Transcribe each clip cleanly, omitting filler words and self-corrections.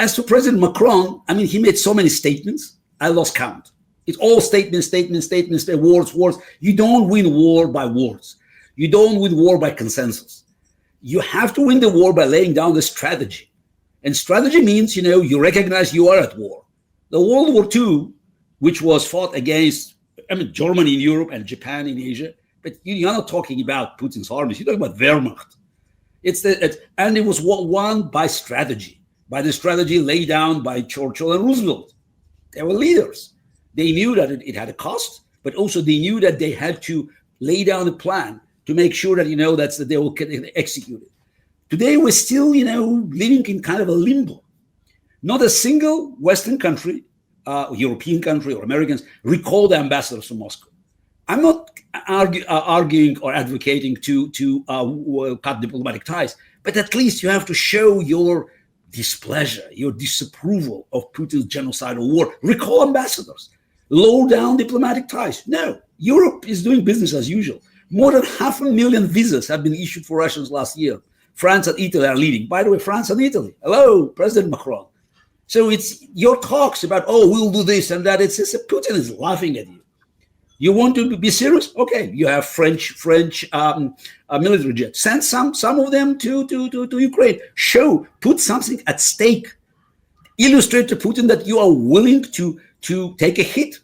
as to President Macron, I mean, he made so many statements, I lost count. It's all statements, words. You don't win war by words. You don't win war by consensus. You have to win the war by laying down the strategy. And strategy means, you recognize you are at war. The World War II, which was fought against, Germany in Europe and Japan in Asia, but you're not talking about Putin's armies. You're talking about Wehrmacht. And it was won by strategy, by the strategy laid down by Churchill and Roosevelt. They were leaders. They knew that it had a cost, but also they knew that they had to lay down a plan to make sure that, that they will execute it. Today, we're still, living in kind of a limbo. Not a single Western country, European country or Americans recall the ambassadors to Moscow. I'm not arguing or advocating to cut diplomatic ties, but at least you have to show your displeasure, your disapproval of Putin's genocidal war. Recall ambassadors. Low down diplomatic ties. No, Europe is doing business as usual. More than 500,000 visas have been issued for Russians last year. France and Italy are leading. By the way, France and Italy. Hello, President Macron. So it's your talks about, we'll do this and that. It's just Putin is laughing at you. You want to be serious? Okay, you have French military jets. Send some of them to Ukraine. Put something at stake. Illustrate to Putin that you are willing to take a hit.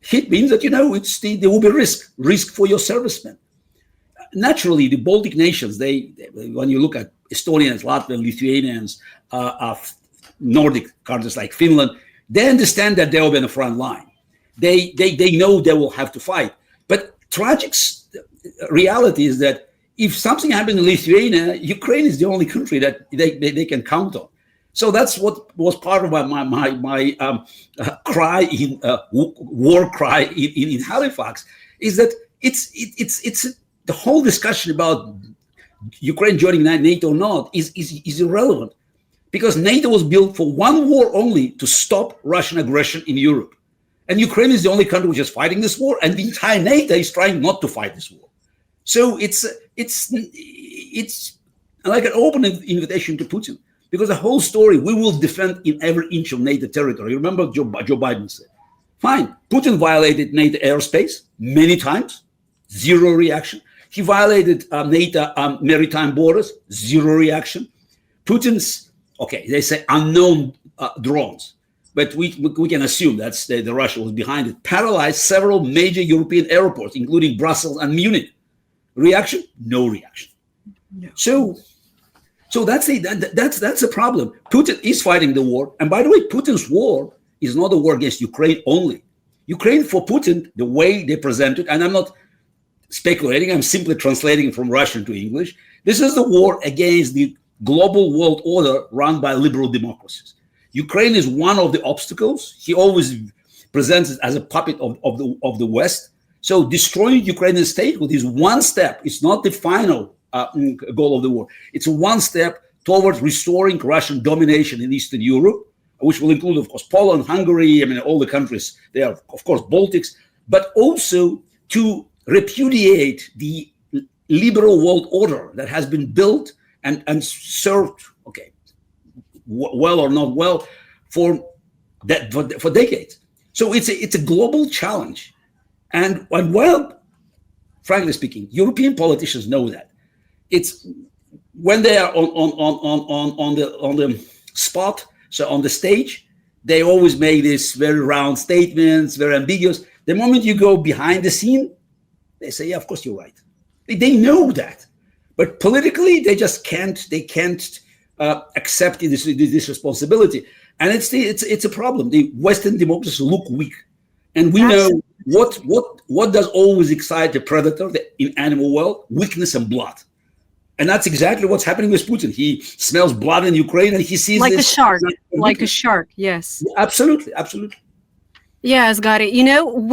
Hit means that there will be risk for your servicemen. Naturally, the Baltic nations, when you look at Estonians, Latvians, Lithuanians, Nordic countries like Finland, they understand that they will be on the front line. They know they will have to fight. But tragic reality is that if something happened in Lithuania, Ukraine is the only country that they can count on. So that's what was part of my cry in war cry in Halifax, is that it's the whole discussion about Ukraine joining NATO or not is irrelevant, because NATO was built for one war only, to stop Russian aggression in Europe. And Ukraine is the only country which is fighting this war, and the entire NATO is trying not to fight this war. So it's like an open invitation to Putin, because the whole story, we will defend in every inch of NATO territory. Remember Joe Biden said, fine, Putin violated NATO airspace many times, zero reaction. He violated NATO maritime borders, zero reaction. Putin's, they say unknown drones, but we can assume that's the Russia was behind it, paralyzed several major European airports, including Brussels and Munich. Reaction? No reaction. No. So that's a problem. Putin is fighting the war. And by the way, Putin's war is not a war against Ukraine only. Ukraine, for Putin, the way they present it, and I'm not speculating, I'm simply translating from Russian to English. This is the war against the global world order run by liberal democracies. Ukraine is one of the obstacles. He always presents it as a puppet of the West. So destroying Ukrainian state with this one step, it's not the final goal of the war. It's one step towards restoring Russian domination in Eastern Europe, which will include, of course, Poland, Hungary, all the countries there, of course, Baltics, but also to repudiate the liberal world order that has been built and served, well or not well, for decades. So it's a global challenge, and well, frankly speaking, European politicians know that. It's when they are on the spot, so on the stage, they always make these very round statements, very ambiguous. The moment you go behind the scene, they say, yeah, of course you're right. They know that, but politically they just can't. They can't accept this responsibility, and it's a problem. The Western democracies look weak, and we know what does always excite the predator in animal world: weakness and blood. And that's exactly what's happening with Putin. He smells blood in Ukraine, and he sees like a shark. Like a shark, yes. Absolutely. Yes, Garry.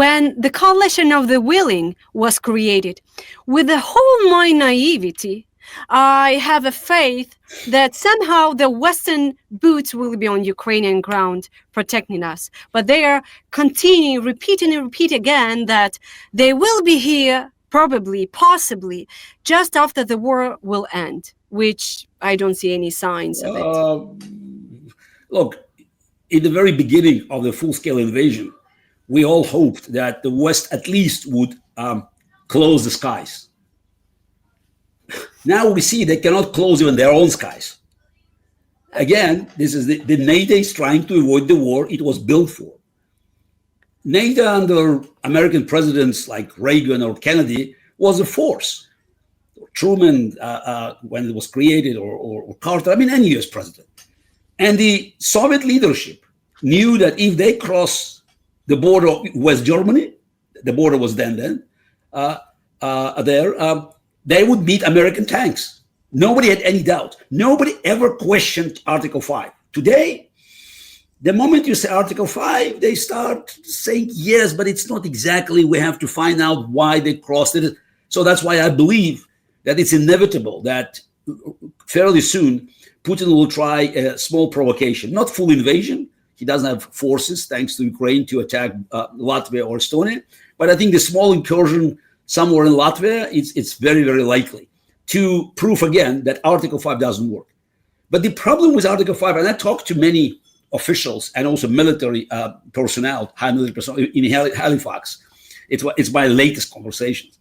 When the coalition of the willing was created, with the whole my naivety, I have a faith that somehow the Western boots will be on Ukrainian ground protecting us. But they are continuing, repeat again that they will be here probably, possibly, just after the war will end, which I don't see any signs of it. Look, in the very beginning of the full-scale invasion, we all hoped that the West at least would close the skies. Now we see they cannot close even their own skies. Again, this is the NATO is trying to avoid the war it was built for. NATO under American presidents like Reagan or Kennedy was a force. Truman, when it was created, or Carter, I mean, any US president. And the Soviet leadership knew that if they cross the border of West Germany, the border was then they would meet American tanks. Nobody had any doubt. Nobody ever questioned Article 5. Today, the moment you say Article 5, they start saying, yes, but it's not exactly, we have to find out why they crossed it. So that's why I believe that it's inevitable that fairly soon, Putin will try a small provocation, not full invasion. He doesn't have forces, thanks to Ukraine, to attack Latvia or Estonia. But I think the small incursion somewhere in Latvia, it's very, very likely to prove again that Article 5 doesn't work. But the problem with Article 5, and I talked to many officials and also military personnel, high military personnel in Halifax. It's my latest conversations.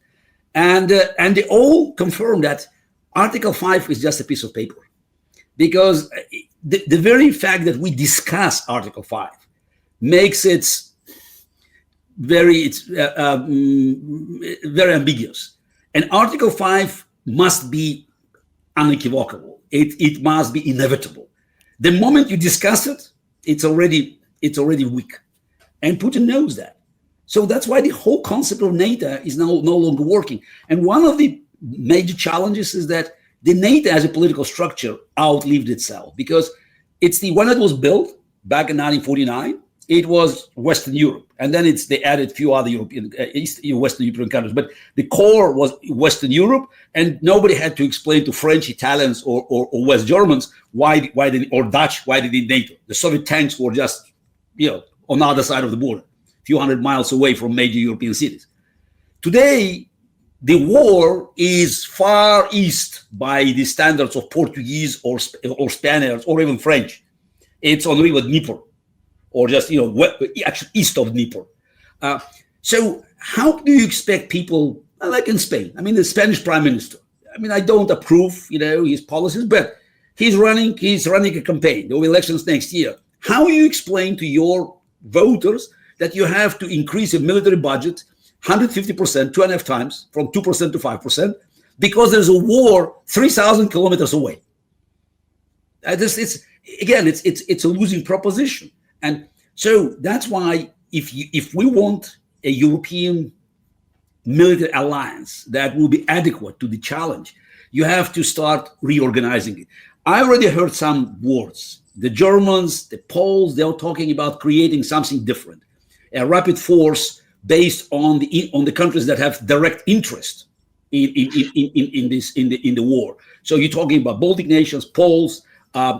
And they all confirm that Article 5 is just a piece of paper. Because the very fact that we discuss Article 5 makes it very ambiguous. And Article 5 must be unequivocal. It must be inevitable. The moment you discuss it, it's already weak. And Putin knows that. So that's why the whole concept of NATO is now no longer working. And one of the major challenges is that the NATO as a political structure outlived itself, because it's the one that was built back in 1949. It was Western Europe, and then they added a few other Western European countries. But the core was Western Europe, and nobody had to explain to French, Italians, or West Germans or Dutch why they need NATO. The Soviet tanks were just, on the other side of the border, a few hundred miles away from major European cities. Today, the war is far east by the standards of Portuguese or Spaniards or even French. It's on the river Dnieper, or just actually east of Dnieper. So how do you expect people like in Spain? I mean, the Spanish Prime Minister. I mean, I don't approve, his policies, but he's running a campaign. There will be elections next year. How do you explain to your voters that you have to increase your military budget 150%, 2.5 times, from 2% to 5%, because there's a war 3,000 kilometers away? It's a losing proposition. And so that's why if we want a European military alliance that will be adequate to the challenge, you have to start reorganizing it. I already heard some words. The Germans, the Poles, they're talking about creating something different, a rapid force based on the countries that have direct interest in the war. So you're talking about Baltic nations, Poles,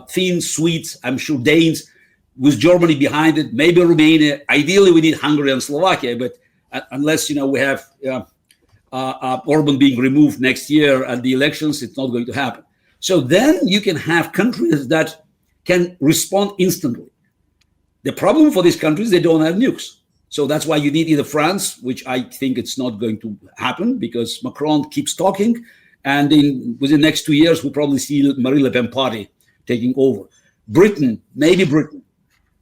Finns, Swedes, I'm sure Danes, with Germany behind it, maybe Romania. Ideally, we need Hungary and Slovakia, but unless we have Orban being removed next year at the elections, it's not going to happen. So then you can have countries that can respond instantly. The problem for these countries, they don't have nukes. So that's why you need either France, which I think it's not going to happen because Macron keeps talking, and within the next 2 years, we'll probably see Marine Le Pen party taking over. Britain, maybe Britain.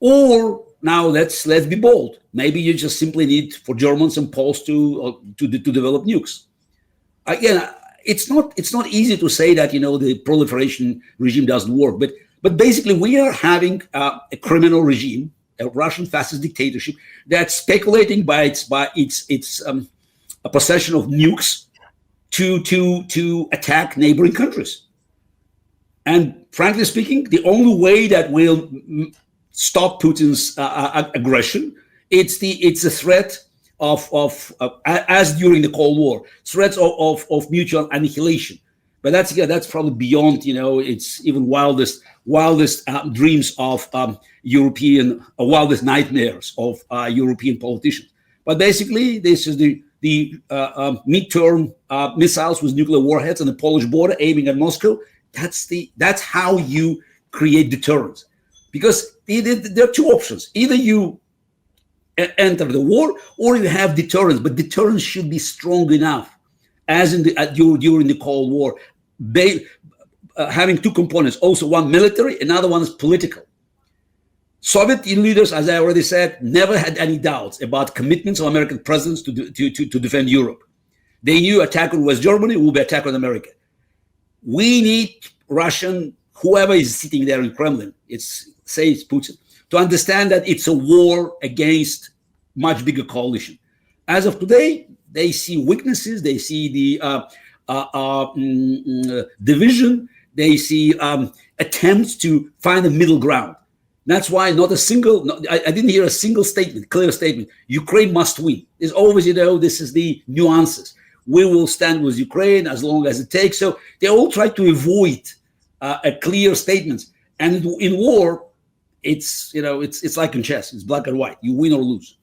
Or now let's be bold. Maybe you just simply need for Germans and Poles to develop nukes. Again, it's not easy to say that the proliferation regime doesn't work, but basically we are having a criminal regime, a Russian fascist dictatorship that's speculating by its a possession of nukes to attack neighboring countries. And frankly speaking, the only way that will stop Putin's aggression, it's a threat of as during the Cold War, threats of mutual annihilation. But that's probably beyond it's even wildest dreams of European, wildest nightmares of European politicians. But basically, this is the midterm missiles with nuclear warheads on the Polish border aiming at Moscow. That's how you create deterrence. because there are two options. Either you enter the war or you have deterrence, but deterrence should be strong enough, as in during the Cold War, having two components, also one military, another one is political. Soviet leaders, as I already said, never had any doubts about commitments of American presidents to defend Europe. They knew attack on West Germany will be attack on America. We need Russian, whoever is sitting there in Kremlin, it's Putin, to understand that it's a war against much bigger coalition. As of today, they see weaknesses, they see the division, they see attempts to find a middle ground. That's why I didn't hear a single statement, clear statement. Ukraine must win. There's always, this is the nuances. We will stand with Ukraine as long as it takes. So they all try to avoid a clear statement. And in war, it's like in chess. It's black and white. You win or lose.